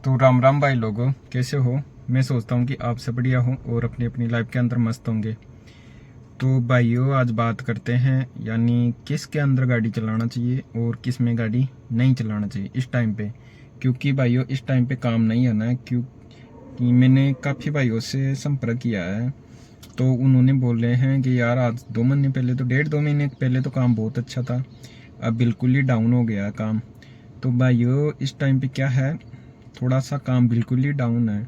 तो राम राम भाई लोगों, कैसे हो। मैं सोचता हूँ कि आप सब बढ़िया हो और अपनी अपनी लाइफ के अंदर मस्त होंगे। तो भाइयों, आज बात करते हैं यानी किस के अंदर गाड़ी चलाना चाहिए और किस में गाड़ी नहीं चलाना चाहिए इस टाइम पे। क्योंकि भाइयों इस टाइम पे काम नहीं आना है, क्योंकि मैंने काफ़ी भाइयों से संपर्क किया है। तो उन्होंने बोले हैं कि यार आज 2 महीने पहले, तो 1.5-2 महीने पहले तो काम बहुत अच्छा था, अब बिल्कुल ही डाउन हो गया काम। तो भाइयों इस टाइम पे क्या है, थोड़ा सा काम बिल्कुल ही डाउन है।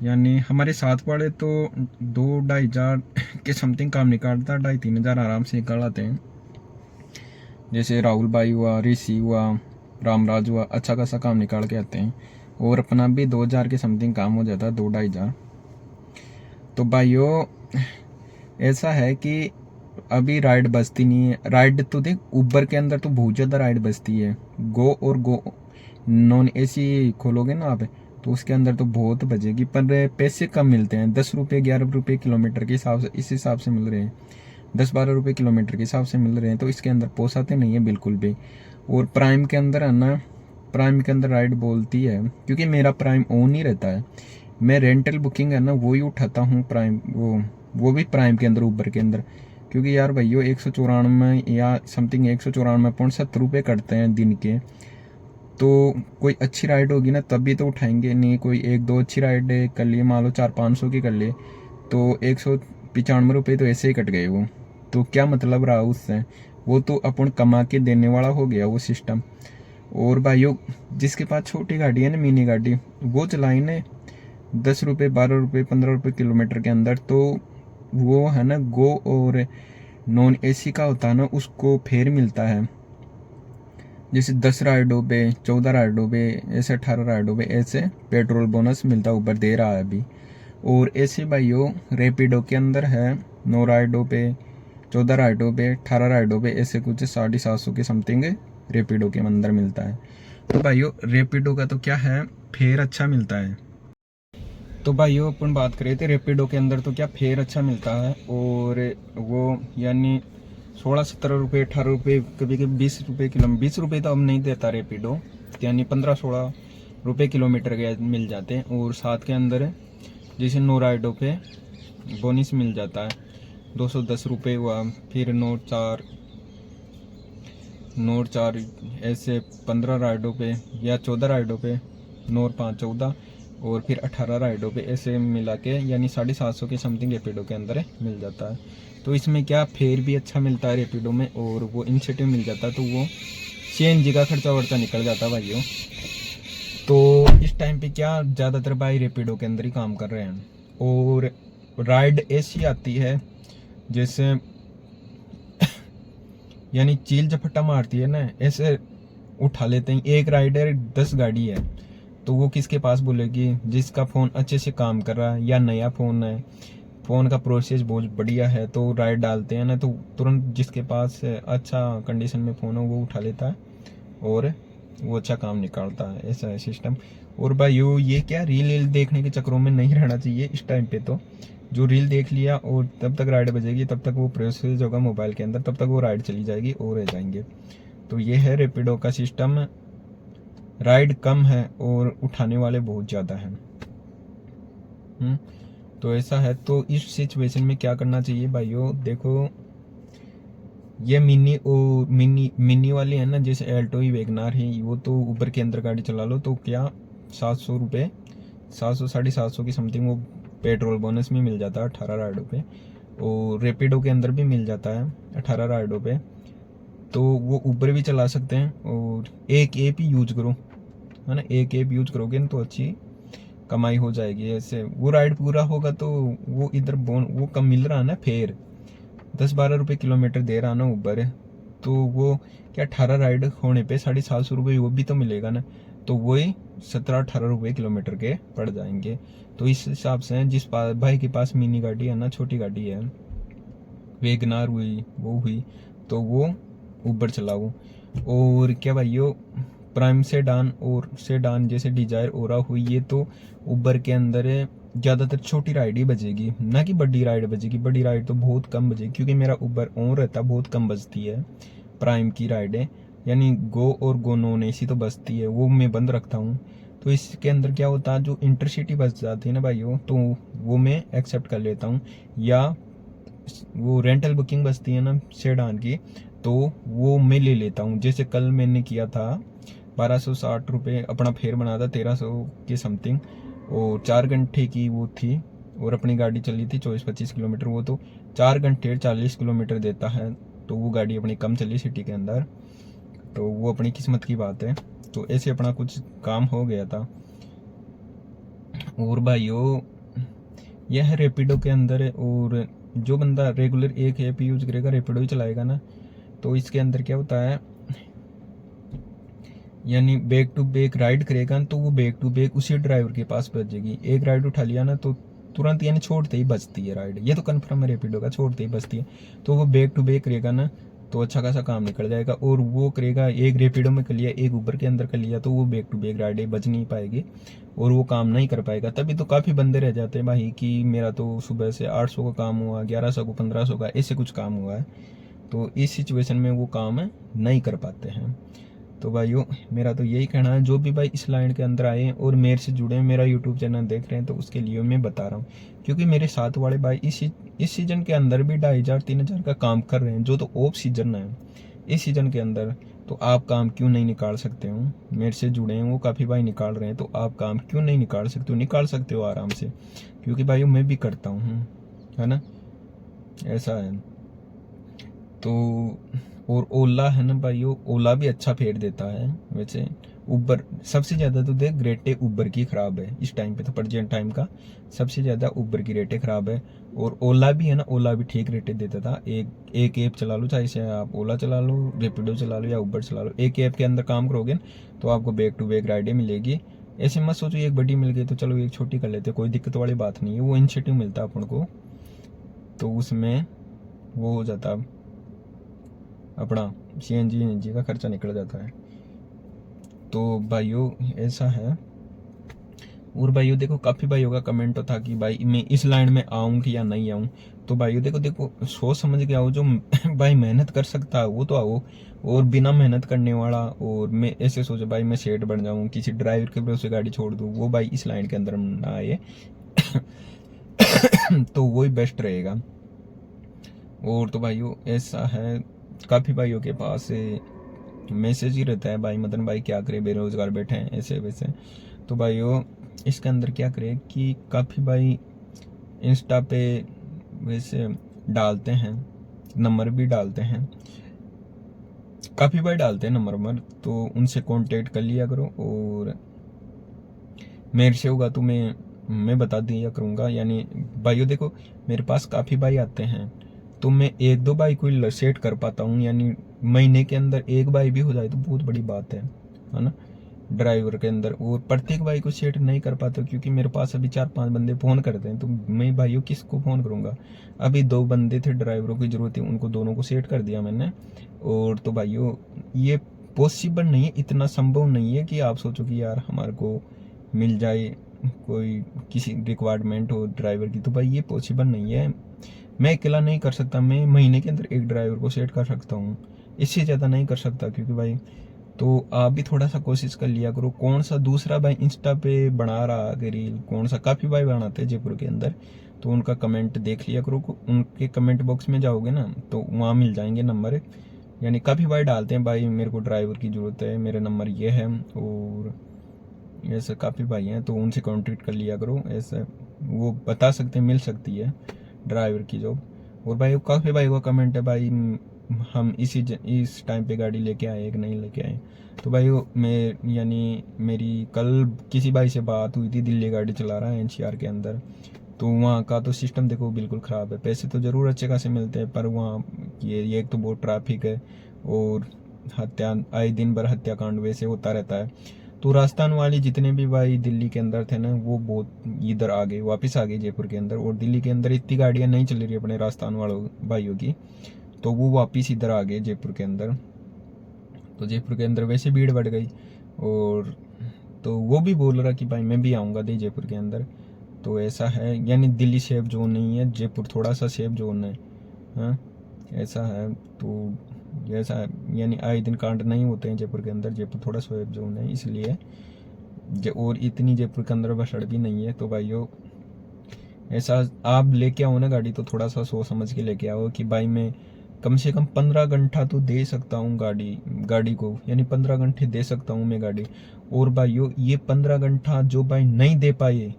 यानी हमारे साथ वाले तो 2-2.5 हज़ार के समथिंग काम निकालता, 2.5-3 हज़ार आराम से निकाल आते हैं। जैसे राहुल भाई हुआ, ऋषि हुआ, रामराज हुआ, अच्छा खासा काम निकाल के आते हैं। और अपना भी 2 हज़ार के समथिंग काम हो जाता है, 2-2.5 हज़ार। तो भाइयों ऐसा है कि अभी राइड बजती नहीं है। राइड तो देख, उबर के अंदर तो बहुत ज़्यादा राइड बजती है। गो नॉन एसी खोलोगे ना आप, तो उसके अंदर तो बहुत बजेगी, पर पैसे कम मिलते हैं। 10 रुपये 11 रुपये किलोमीटर के हिसाब से, इस हिसाब से मिल रहे हैं। 10-12 रुपये किलोमीटर के हिसाब से मिल रहे हैं, तो इसके अंदर पोसाते नहीं है बिल्कुल भी। और प्राइम के अंदर है ना, प्राइम के अंदर राइड बोलती है, क्योंकि मेरा प्राइम ऑन ही रहता है। मैं रेंटल बुकिंग है ना वो ही उठाता हूँ, प्राइम वो भी प्राइम के अंदर, उबर के अंदर। क्योंकि यार भैया 194 या समथिंग 194.70 रुपये कटते हैं दिन के। तो कोई अच्छी राइड होगी ना तभी तो उठाएंगे, नहीं कोई 1-2 अच्छी राइड कर लिए, मान लो 400-500 की कर लिए, तो 195 रुपये तो ऐसे ही कट गए वो। तो क्या मतलब रहा उससे, वो तो अपन कमा के देने वाला हो गया वो सिस्टम। और भाइयों जिसके पास छोटी गाड़ी है ना, मिनी गाड़ी, वो चलाई ने 10 रुपये 12 रुपये 15 रुपये किलोमीटर के अंदर, तो वो है ना गो और नॉन एसी का होता है ना, उसको फेयर मिलता है। जैसे 10 राइडों पे, 14 राइडों पे, ऐसे 18 राइडों पे ऐसे पेट्रोल बोनस मिलता, ऊपर दे रहा है अभी। और ऐसे भाइयों रैपिडो के अंदर है 9 राइडों पे, 14 राइडों पे, 18 राइडों पे, ऐसे कुछ 750 के समथिंग रैपिडो के अंदर मिलता है। तो भाइयों रैपिडो का तो क्या है, फेयर अच्छा मिलता है। तो भाइयों अपन बात करें तो रैपिडो के अंदर तो क्या फेयर अच्छा मिलता है, और वो यानी 16-17 रुपये 18 रुपये, कभी कभी 20 रुपये किलो, 20 रुपये तो अब नहीं देता रैपिडो, यानी 15-16 रुपये किलोमीटर के मिल जाते हैं। और साथ के अंदर जैसे 9 राइडों पे बोनस मिल जाता है, 210 रुपये हुआ। फिर नोट चार ऐसे 15 राइडों पे या 14 राइडों पे, 9 और 5 14, और फिर 18 राइडों पे, ऐसे मिला के यानी 750 के समथिंग रेपिडो के अंदर मिल जाता है। तो इसमें क्या फेयर भी अच्छा मिलता है रेपिडो में, और वो इंसेंटिव मिल जाता है, तो वो CNG का खर्चा वर्चा निकल जाता है भाइयों। तो इस टाइम पे क्या ज़्यादातर भाई रेपिडो के अंदर ही काम कर रहे हैं। और राइड ऐसी आती है जैसे यानी चील झपट्टा मारती है ना, ऐसे उठा लेते हैं। एक राइडर 10 गाड़ी है, तो वो किसके पास बोलेगी, जिसका फ़ोन अच्छे से काम कर रहा है या नया फ़ोन है, फ़ोन का प्रोसेस बहुत बढ़िया है, तो राइड डालते हैं ना, तो तुरंत जिसके पास अच्छा कंडीशन में फ़ोन हो वो उठा लेता है और वो अच्छा काम निकालता है। ऐसा है सिस्टम। और भाई ये क्या रील देखने के चक्करों में नहीं रहना चाहिए इस टाइम पे। तो जो रील देख लिया और तब तक राइड बजेगी, तब तक वो प्रोसेस होगा मोबाइल के अंदर, तब तक वो राइड चली जाएगी और रह जाएंगे। तो ये है रेपिडो का सिस्टम। राइड कम है और उठाने वाले बहुत ज़्यादा हैं। तो ऐसा है। तो इस सिचुएशन में क्या करना चाहिए भाइयों, देखो ये मिनी वाली है ना, जैसे एल्टो ही, वैगनार ही, वो तो ऊबर के अंदर गाड़ी चला लो तो क्या 700 रुपये, 700 750 की समथिंग वो पेट्रोल बोनस में मिल जाता है 18 राइडों पे। और रेपिडो के अंदर भी मिल जाता है 18 राइडों पे। तो वो ऊबर भी चला सकते हैं। और एक ऐप ही यूज करो, है ना, एक ऐप यूज करोगे ना तो अच्छी कमाई हो जाएगी। ऐसे वो राइड पूरा होगा तो वो इधर वो कम मिल रहा है ना, फेयर 10-12 रुपये किलोमीटर दे रहा ना ऊबर, तो वो क्या 18 राइड होने पे 750 रुपये वो भी तो मिलेगा ना, तो वही 17-18 रुपये किलोमीटर के पड़ जाएंगे। तो इस हिसाब से जिस भाई के पास मिनी गाड़ी है ना, छोटी गाड़ी है, वेगनार हुई, वो हुई, तो वो ऊबर चलाओ। और क्या भाइयों प्राइम सेडान और सेडान जैसे डिजायर ओरा हुई, ये तो ऊबर के अंदर ज़्यादातर छोटी राइड ही बजेगी, ना कि बड़ी राइड बजेगी। बड़ी राइड तो बहुत कम बजेगी, क्योंकि मेरा ऊबर ऑन रहता, बहुत कम बजती है प्राइम की राइडें। यानी गो और गो नॉन एसी तो बजती है, वो मैं बंद रखता हूँ। तो इसके अंदर क्या होता है, जो इंटरसिटी बस जाती है ना भाइयों, तो वो मैं एक्सेप्ट कर लेता हूँ। या वो रेंटल बुकिंग बसती है ना सेडान की, तो वो मैं ले लेता हूँ। जैसे कल मैंने किया था 1260 रुपये अपना फेयर बना था, 1300 के समथिंग, और 4 घंटे की वो थी, और अपनी गाड़ी चली थी 24-25 किलोमीटर। वो तो 4 घंटे 40 किलोमीटर देता है, तो वो गाड़ी अपनी कम चली सिटी के अंदर, तो वो अपनी किस्मत की बात है। तो ऐसे अपना कुछ काम हो गया था। और भाइयों यह रैपिडो के अंदर है, और जो बंदा रेगुलर एक ऐप यूज करेगा, रैपिडो ही चलाएगा ना, तो इसके अंदर क्या होता है, यानी बैक टू बैक राइड करेगा तो वो बैक टू बैक उसी ड्राइवर के पास बजेगी। एक राइड उठा लिया ना तो तुरंत यानी छोड़ते ही बचती है राइड, ये तो कन्फर्म है रैपिडो का, छोड़ते ही बचती है। तो वो बैक टू बैक करेगा ना तो अच्छा खासा काम निकल जाएगा। और वो करेगा, एक रैपिडो में कर लिया, एक ऊबर के अंदर कर लिया, तो वो बैक टू बैक राइडें बच नहीं पाएगी और वो काम नहीं कर पाएगा। तभी तो काफ़ी बंदे रह जाते हैं भाई कि मेरा तो सुबह से 800 का काम हुआ, 1100 को, 1500 का, ऐसे कुछ काम हुआ है। तो इस सिचुएशन में वो काम नहीं कर पाते हैं। तो भाइयों मेरा तो यही कहना है, जो भी भाई इस लाइन के अंदर आए और मेरे से जुड़े, मेरा यूट्यूब चैनल देख रहे हैं, तो उसके लिए मैं बता रहा हूँ। क्योंकि मेरे साथ वाले भाई इस सीजन के अंदर भी 2500-3000 का काम कर रहे हैं, जो तो ऑफ सीजन है इस सीजन के अंदर। तो आप काम क्यों नहीं निकाल सकते हो? मेरे से जुड़े हैं वो काफ़ी भाई निकाल रहे हैं, तो आप काम क्यों नहीं निकाल सकते हो? निकाल सकते हो आराम से, क्योंकि भाई मैं भी करता हूँ, है ना, ऐसा है। तो और ओला है ना भाइयों, ओला भी अच्छा फेयर देता है वैसे। उबर सबसे ज़्यादा तो देख रेटें उबर की ख़राब है इस टाइम पे, तो प्रेजेंट टाइम का सबसे ज़्यादा उबर की रेटें ख़राब है। और ओला भी है ना, ओला भी ठीक रेटें देता था। एक ऐप चला लो, चाहे से आप ओला चला लो, रेपिडो चला लो या उबर चला लो, एक ऐप के अंदर काम करोगे तो आपको बैक टू बैक राइडें मिलेगी। ऐसे मत सोचो एक बड़ी मिल गई तो चलो एक छोटी कर लेते, कोई दिक्कत वाली बात नहीं है। वो इनिशिएटिव मिलता है अपन को, तो उसमें वो हो जाता अपना CNG का खर्चा निकल जाता है। तो भाइयों ऐसा है। और भाइयों देखो काफ़ी भाइयों का कमेंट तो था कि भाई मैं इस लाइन में आऊँ कि या नहीं आऊँ। तो भाइयों देखो सोच समझ के आओ, जो भाई मेहनत कर सकता है वो तो आओ, और बिना मेहनत करने वाला, और मैं ऐसे सोचो भाई मैं सेठ बन जाऊँ, किसी ड्राइवर के भरोसे गाड़ी छोड़ दूँ, वो भाई इस लाइन के अंदर ना आए। तो वही बेस्ट रहेगा। और तो भाइयों ऐसा है, काफ़ी भाइयों के पास मैसेज ही रहता है भाई मदन भाई क्या करे, बेरोजगार बैठे हैं ऐसे वैसे। तो भाइयों इसके अंदर क्या करें कि काफ़ी भाई इंस्टा पे वैसे डालते हैं, नंबर भी डालते हैं, काफ़ी भाई डालते हैं नंबर, तो उनसे कांटेक्ट कर लिया करो। और मेरे से होगा तो मैं बता दिया करूँगा। यानी भाइयों देखो मेरे पास काफ़ी भाई आते हैं, तो मैं एक दो भाई को सेट कर पाता हूँ। यानी महीने के अंदर एक भाई भी हो जाए तो बहुत बड़ी बात है ना, ड्राइवर के अंदर। और प्रत्येक भाई को सेट नहीं कर पाता, क्योंकि मेरे पास अभी 4-5 बंदे फ़ोन करते हैं, तो मैं भाइयों किसको फ़ोन करूँगा? अभी 2 बंदे थे ड्राइवरों की ज़रूरत थी, उनको दोनों को सेट कर दिया मैंने। और तो भाइयों ये पॉसिबल नहीं है, इतना संभव नहीं है कि आप सोचो कि यार हमारे को मिल जाए कोई किसी रिक्वायरमेंट हो ड्राइवर की, तो भाई ये पॉसिबल नहीं है। मैं अकेला नहीं कर सकता, मैं महीने के अंदर एक ड्राइवर को सेट कर सकता हूँ, इससे ज़्यादा नहीं कर सकता। क्योंकि भाई तो आप भी थोड़ा सा कोशिश कर लिया करो। कौन सा दूसरा भाई इंस्टा पे बना रहा है रील, कौन सा, काफ़ी भाई बनाते हैं जयपुर के अंदर, तो उनका कमेंट देख लिया करो। उनके कमेंट बॉक्स में जाओगे ना तो वहाँ मिल जाएंगे नंबर। यानी काफ़ी भाई डालते हैं भाई मेरे को ड्राइवर की ज़रूरत है, मेरा नंबर ये है, और ऐसे काफ़ी भाई हैं, तो उनसे कॉन्टेक्ट कर लिया करो। ऐसे वो बता सकते हैं मिल सकती है ड्राइवर की जॉब। और भाई काफ़ी भाई का कमेंट है भाई हम इस टाइम पे गाड़ी लेके आए कि नहीं लेके आए। तो भाई मैं यानी मेरी कल किसी भाई से बात हुई थी, दिल्ली गाड़ी चला रहा है NCR के अंदर। तो वहाँ का तो सिस्टम देखो बिल्कुल ख़राब है, पैसे तो ज़रूर अच्छे खासे मिलते हैं, पर वहाँ ये एक तो बहुत ट्रैफिक है, और हत्या आए दिन भर हत्याकांड वैसे होता रहता है। तो राजस्थान वाले जितने भी भाई दिल्ली के अंदर थे ना, वो बहुत इधर आ गए, वापस आ गए जयपुर के अंदर। और दिल्ली के अंदर इतनी गाड़ियाँ नहीं चल रही अपने राजस्थान वालों भाइयों की, तो वो वापस इधर आ गए जयपुर के अंदर। तो जयपुर के अंदर वैसे भीड़ बढ़ गई, और तो वो भी बोल रहा कि भाई मैं भी आऊँगा दे जयपुर के अंदर। तो ऐसा है, यानी दिल्ली सेफ जोन नहीं है, जयपुर थोड़ा सा सेफ जोन है, हाँ ऐसा है। तो ऐसा यानी आए दिन कांड नहीं होते हैं जयपुर के अंदर, जयपुर थोड़ा सेफ जोन है इसलिए। और इतनी जयपुर के अंदर बसड़ भी नहीं है। तो भाइयों ऐसा आप लेके आओ ना गाड़ी तो थोड़ा सा सोच समझ के लेके आओ कि भाई मैं कम से कम 15 घंटा तो दे सकता हूँ गाड़ी को, यानी 15 घंटे दे सकता हूँ मैं गाड़ी। और भाइयों ये 15 घंटा जो भाई नहीं दे पाए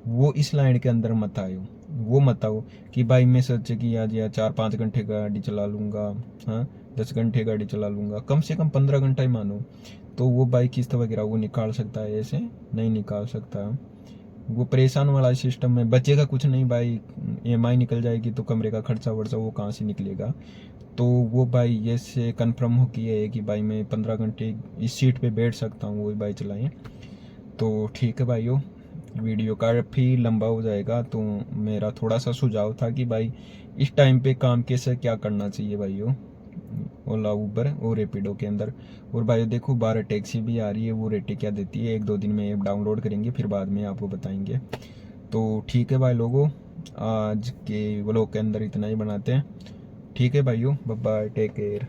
वो इस लाइन के अंदर मत आयो, वो मत आओ कि भाई मैं सोचे कि आज या 4-5 घंटे गाड़ी चला लूँगा, हाँ 10 घंटे गाड़ी चला लूँगा, कम से कम 15 घंटा ही मानो। तो वो भाई किस्त वगैरह वो निकाल सकता है, ऐसे नहीं निकाल सकता। वो परेशान वाला सिस्टम में बचेगा कुछ नहीं भाई, EMI निकल जाएगी तो कमरे का खर्चा वर्चा वो कहाँ से निकलेगा। तो वो भाई ये से कन्फर्म हो किया है कि भाई मैं 15 घंटे इस सीट पे बैठ सकता हूँ, वही भाई चलाएं। तो ठीक है भाइयों, वीडियो काफ़ी लंबा हो जाएगा, तो मेरा थोड़ा सा सुझाव था कि भाई इस टाइम पे काम कैसे क्या करना चाहिए भाइयों ओला उबर और रैपिडो के अंदर। और भाई देखो 12 टैक्सी भी आ रही है, वो रेटें क्या देती है 1-2 दिन में ऐप डाउनलोड करेंगे, फिर बाद में आपको बताएंगे। तो ठीक है भाई लोगों, आज के व्लॉग के अंदर इतना ही बनाते हैं। ठीक है भाइयों, बाय बाय, टेक केयर।